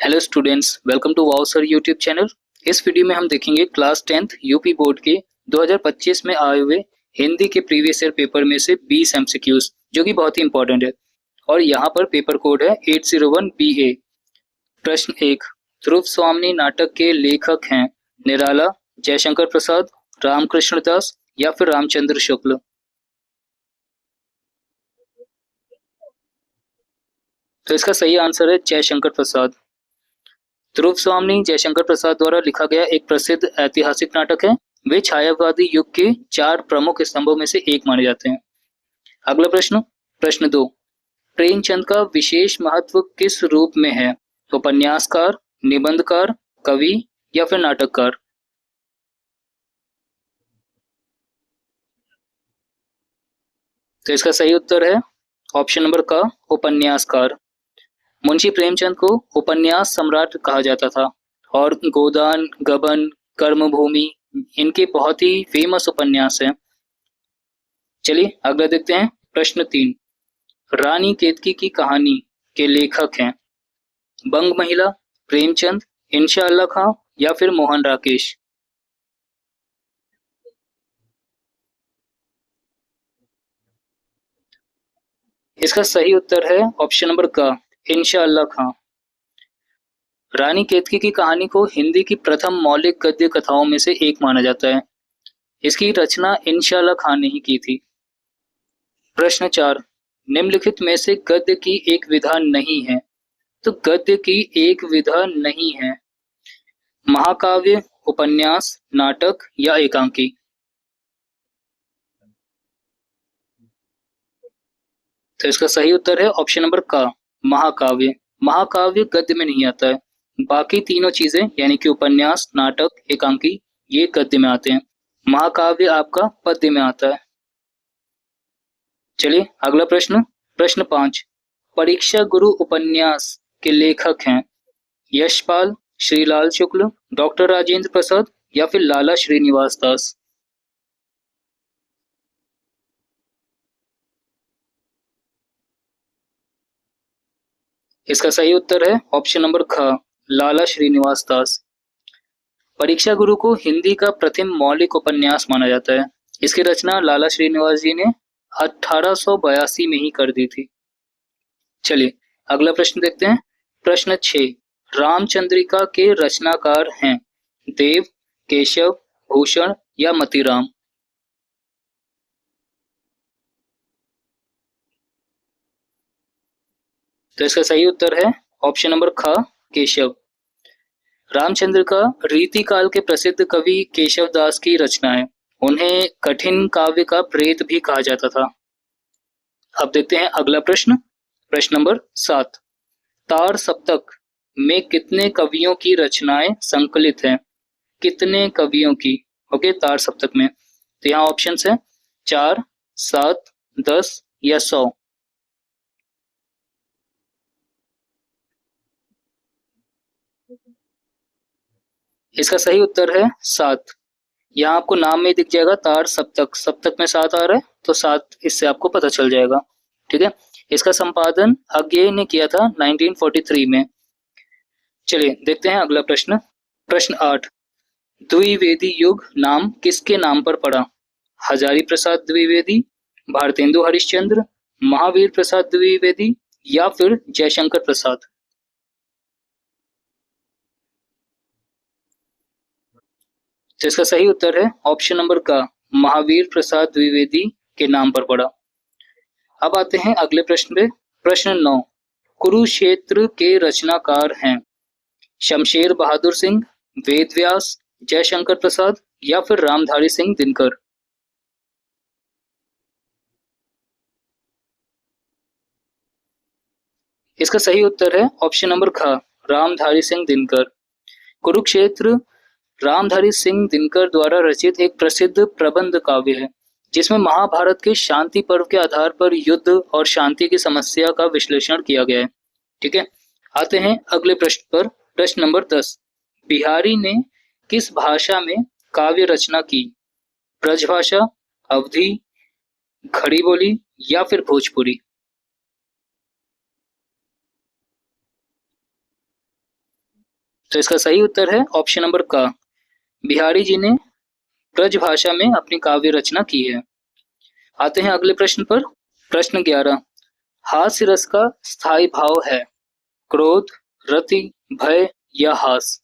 Hello students, welcome to wow sir YouTube channel. इस वीडियो में हम देखेंगे क्लास 10th यूपी बोर्ड के 2025 में आए हुए हिंदी के प्रीवियस ईयर पेपर में से 20 एमसीक्यूज जो कि बहुत ही इंपॉर्टेंट है। और यहाँ पर पेपर कोड है 801 BA। प्रश्न 1, ध्रुव स्वामी नाटक के लेखक हैं निराला, जयशंकर प्रसाद, रामकृष्ण दास या फिर रामचंद्र शुक्ल। तो इसका सही आंसर है जयशंकर प्रसाद। ध्रुव स्वामी जयशंकर प्रसाद द्वारा लिखा गया एक प्रसिद्ध ऐतिहासिक नाटक है। वे छायावादी युग के 4 प्रमुख स्तंभों में से एक माने जाते हैं। अगला प्रश्न, प्रश्न 2, प्रेमचंद का विशेष महत्व किस रूप में है? उपन्यासकार, निबंधकार, कवि या फिर नाटककार। तो इसका सही उत्तर है ऑप्शन नंबर का, उपन्यासकार। मुंशी प्रेमचंद को उपन्यास सम्राट कहा जाता था और गोदान, गबन, कर्मभूमि इनके बहुत ही फेमस उपन्यास हैं। चलिए अगला देखते हैं। प्रश्न 3, रानी केतकी की कहानी के लेखक हैं बंग महिला, प्रेमचंद, इंशा अल्लाह खां या फिर मोहन राकेश। इसका सही उत्तर है ऑप्शन नंबर का, इंशा अल्लाह खां। रानी केतकी की कहानी को हिंदी की प्रथम मौलिक गद्य कथाओं में से एक माना जाता है। इसकी रचना इंशा अल्लाह खां ने ही की थी। प्रश्न 4, निम्नलिखित में से गद्य की एक विधा नहीं है। तो गद्य की एक विधा नहीं है, महाकाव्य, उपन्यास, नाटक या एकांकी। तो इसका सही उत्तर है ऑप्शन नंबर का, महाकाव्य। महाकाव्य गद्य में नहीं आता है, बाकी तीनों चीजें यानी कि उपन्यास, नाटक, एकांकी ये गद्य में आते हैं। महाकाव्य आपका पद्य में आता है। चलिए अगला प्रश्न, प्रश्न 5, परीक्षा गुरु उपन्यास के लेखक हैं यशपाल, श्रीलाल शुक्ल, डॉक्टर राजेंद्र प्रसाद या फिर लाला श्रीनिवास दास। इसका सही उत्तर है ऑप्शन नंबर ख, लाला श्रीनिवास दास। परीक्षा गुरु को हिंदी का प्रथम मौलिक उपन्यास माना जाता है। इसकी रचना लाला श्रीनिवास जी ने 1882 में ही कर दी थी। चलिए अगला प्रश्न देखते हैं। प्रश्न 6, रामचंद्रिका के रचनाकार हैं देव, केशव, भूषण या मतीराम। तो इसका सही उत्तर है ऑप्शन नंबर ख, केशव। रामचंद्र का रीति काल के प्रसिद्ध कवि केशव दास की रचना है। उन्हें कठिन काव्य का प्रेत भी कहा जाता था। अब देखते हैं अगला प्रश्न, प्रश्न नंबर 7, तार सप्तक में कितने कवियों की रचनाएं संकलित हैं? कितने कवियों की? ओके, तार सप्तक में तो यहाँ ऑप्शंस हैं 4, 7, 10 या 100। इसका सही उत्तर है 7। यहाँ आपको नाम में दिख जाएगा तार सप्तक, सप्तक में 7 आ रहा है तो 7 इससे आपको पता चल जाएगा। ठीक है, इसका संपादन अज्ञेय ने किया था 1943 में। चलिए देखते हैं अगला प्रश्न, प्रश्न 8, द्विवेदी युग नाम किसके नाम पर पड़ा? हजारी प्रसाद द्विवेदी, भारतेंदु हरिश्चंद्र, महावीर प्रसाद द्विवेदी या फिर जयशंकर प्रसाद। तो इसका सही उत्तर है ऑप्शन नंबर का, महावीर प्रसाद द्विवेदी के नाम पर पड़ा। अब आते हैं अगले प्रश्न पे। प्रश्न 9, कुरुक्षेत्र के रचनाकार हैं शमशेर बहादुर सिंह, वेद व्यास, जयशंकर प्रसाद या फिर रामधारी सिंह दिनकर। इसका सही उत्तर है ऑप्शन नंबर ख, रामधारी सिंह दिनकर। कुरुक्षेत्र रामधारी सिंह दिनकर द्वारा रचित एक प्रसिद्ध प्रबंध काव्य है जिसमें महाभारत के शांति पर्व के आधार पर युद्ध और शांति की समस्या का विश्लेषण किया गया है। ठीक है, आते हैं अगले प्रश्न पर। प्रश्न नंबर 10, बिहारी ने किस भाषा में काव्य रचना की? ब्रजभाषा, अवधी, खड़ी बोली या फिर भोजपुरी। तो इसका सही उत्तर है ऑप्शन नंबर का। बिहारी जी ने ब्रज भाषा में अपनी काव्य रचना की है। आते हैं अगले प्रश्न पर। प्रश्न 11। हास्य रस का स्थायी भाव है क्रोध, रति, भय या हास।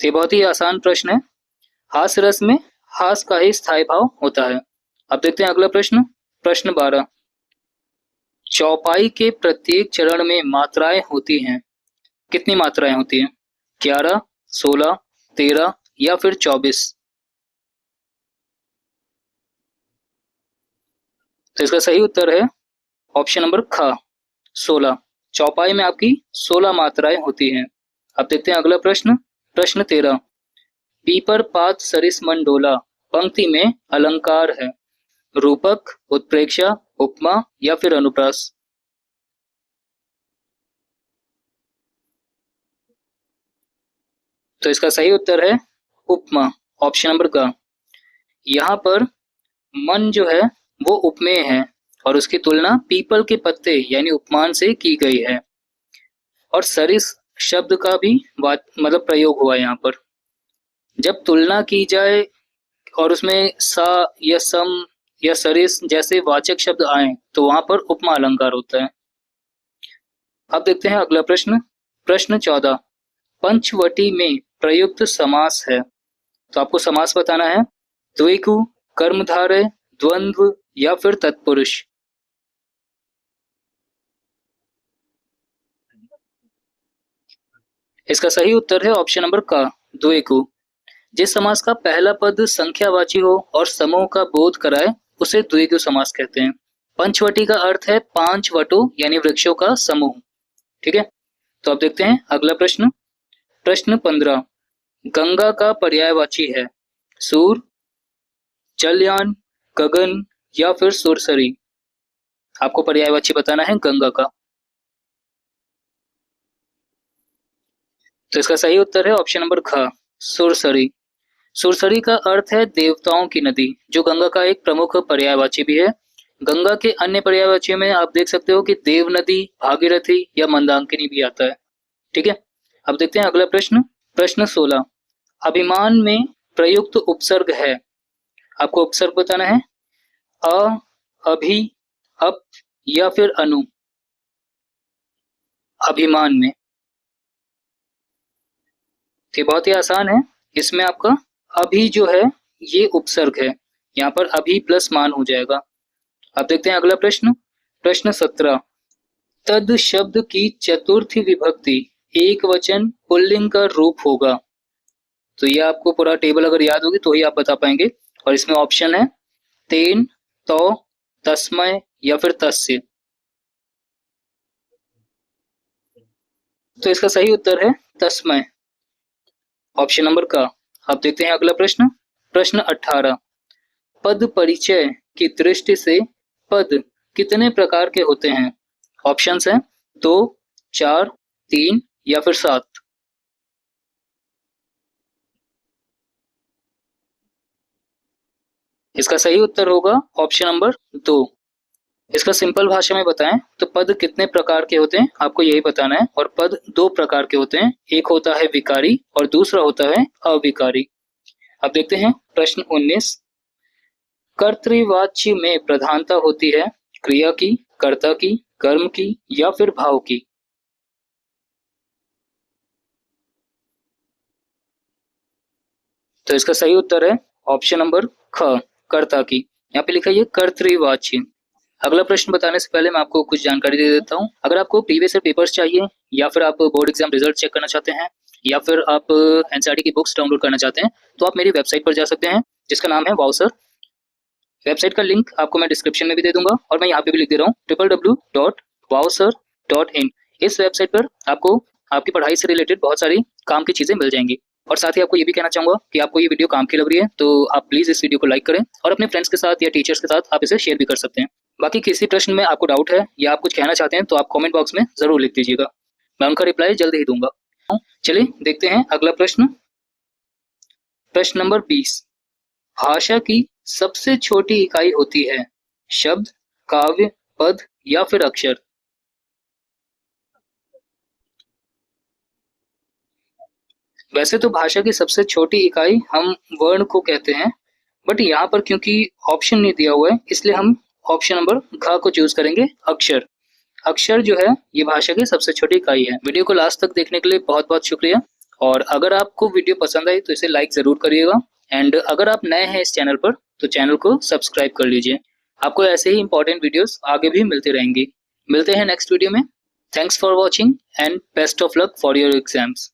ये बहुत ही आसान प्रश्न है। हास्य रस में हास का ही स्थायी भाव होता है। अब देखते हैं अगला प्रश्न। प्रश्न 12। चौपाई के प्रत्येक चरण में मात्राएं होती हैं। कितनी मात्राएं होती हैं? 11, 16, 13 या फिर 24। तो इसका सही उत्तर है ऑप्शन नंबर ख 16। चौपाई में आपकी 16 मात्राएं होती हैं। अब देखते हैं अगला प्रश्न। प्रश्न 13। पीपर पात सरिस मन डोला पंक्ति में अलंकार है रूपक, उत्प्रेक्षा, उपमा या फिर अनुप्रास। तो इसका सही उत्तर है उपमा, ऑप्शन नंबर का। यहाँ पर मन जो है वो उपमेय है और उसकी तुलना पीपल के पत्ते यानी उपमान से की गई है। और सरिस शब्द का भी मतलब प्रयोग हुआ है यहाँ पर। जब तुलना की जाए और उसमें सा या सम या सरिस जैसे वाचक शब्द आए तो वहां पर उपमा अलंकार होता है। अब देखते हैं अगला प्रश्न। प्रश्न 14। पंचवटी में प्रयुक्त समास है। तो आपको समास बताना है द्विगु, कर्मधारय, द्वंद्व या फिर तत्पुरुष। इसका सही उत्तर है ऑप्शन नंबर का द्विगु। जिस समास का पहला पद संख्यावाची हो और समूह का बोध कराए उसे द्विगु समास कहते हैं। पंचवटी का अर्थ है 5 वटों यानी वृक्षों का समूह। ठीक है, तो अब देखते हैं अगला प्रश्न। प्रश्न 15। गंगा का पर्यायवाची है सूर, जलयान, गगन या फिर सुरसरी। आपको पर्यायवाची बताना है गंगा का। तो इसका सही उत्तर है ऑप्शन नंबर ख सुरसरी। सुरसरी का अर्थ है देवताओं की नदी, जो गंगा का एक प्रमुख पर्यायवाची भी है। गंगा के अन्य पर्यायवाचियों में आप देख सकते हो कि देव नदी, भागीरथी या मंदाकिनी भी आता है। ठीक है, अब देखते हैं अगला प्रश्न। प्रश्न 16। अभिमान में प्रयुक्त उपसर्ग है। आपको उपसर्ग बताना है अ, अभि, अप या फिर अनु। अभिमान में ये बहुत ही आसान है। इसमें आपका अभी जो है ये उपसर्ग है, यहाँ पर अभी प्लस मान हो जाएगा। अब देखते हैं अगला प्रश्न। प्रश्न 17। तद शब्द की चतुर्थी विभक्ति एक वचन पुल्लिंग का रूप होगा। तो ये आपको पूरा टेबल अगर याद होगी तो ही आप बता पाएंगे। और इसमें ऑप्शन है तेन, तो, तस्मय या फिर तस्य। तो इसका सही उत्तर है तस्मय, ऑप्शन नंबर का। अब देखते हैं अगला प्रश्न। प्रश्न 18। पद परिचय की दृष्टि से पद कितने प्रकार के होते हैं? ऑप्शंस हैं 2, 4, 3 या फिर 7। इसका सही उत्तर होगा ऑप्शन नंबर 2। इसका सिंपल भाषा में बताएं तो पद कितने प्रकार के होते हैं आपको यही बताना है। और पद 2 प्रकार के होते हैं, एक होता है विकारी और दूसरा होता है अविकारी। अब देखते हैं प्रश्न 19। कर्तृवाच्य में प्रधानता होती है क्रिया की, कर्ता की, कर्म की या फिर भाव की। तो इसका सही उत्तर है ऑप्शन नंबर ख कर्ता की। यहाँ पे लिखा है कर्तृवाच्य। अगला प्रश्न बताने से पहले मैं आपको कुछ जानकारी दे देता हूँ। अगर आपको प्रीवियस ईयर पेपर्स चाहिए या फिर आप बोर्ड एग्जाम रिजल्ट चेक करना चाहते हैं या फिर आप एनसीईआरटी की बुक्स डाउनलोड करना चाहते हैं तो आप मेरी वेबसाइट पर जा सकते हैं जिसका नाम है वाउसर। वेबसाइट का लिंक आपको मैं डिस्क्रिप्शन में भी दे दूंगा और मैं यहाँ पे भी लिख दे रहा हूँ www.wowsir.in। इस वेबसाइट पर आपको आपकी पढ़ाई से रिलेटेड बहुत सारी काम की चीजें मिल जाएंगी। और साथ ही आपको ये भी कहना चाहूंगा कि आपको ये वीडियो काम की लग रही है तो आप प्लीज इस वीडियो को लाइक करें और अपने फ्रेंड्स के साथ या टीचर्स के साथ आप इसे शेयर भी कर सकते हैं। बाकी किसी प्रश्न में आपको डाउट है या आप कुछ कहना चाहते हैं तो आप कमेंट बॉक्स में जरूर लिख दीजिएगा, मैं उनका रिप्लाई जल्द ही दूंगा। चलिए देखते हैं अगला प्रश्न। प्रश्न नंबर 20। भाषा की सबसे छोटी इकाई होती है शब्द, काव्य, पद या फिर अक्षर। वैसे तो भाषा की सबसे छोटी इकाई हम वर्ण को कहते हैं, बट यहाँ पर क्योंकि ऑप्शन नहीं दिया हुआ है इसलिए हम ऑप्शन नंबर घ को चूज करेंगे, अक्षर। अक्षर जो है ये भाषा की सबसे छोटी इकाई है। वीडियो को लास्ट तक देखने के लिए बहुत बहुत शुक्रिया, और अगर आपको वीडियो पसंद आई तो इसे लाइक जरूर करिएगा, एंड अगर आप नए हैं इस चैनल पर तो चैनल को सब्सक्राइब कर लीजिए। आपको ऐसे ही इंपॉर्टेंट वीडियोस आगे भी मिलते रहेंगे। मिलते हैं नेक्स्ट वीडियो में। Thanks for watching and best of luck for your exams.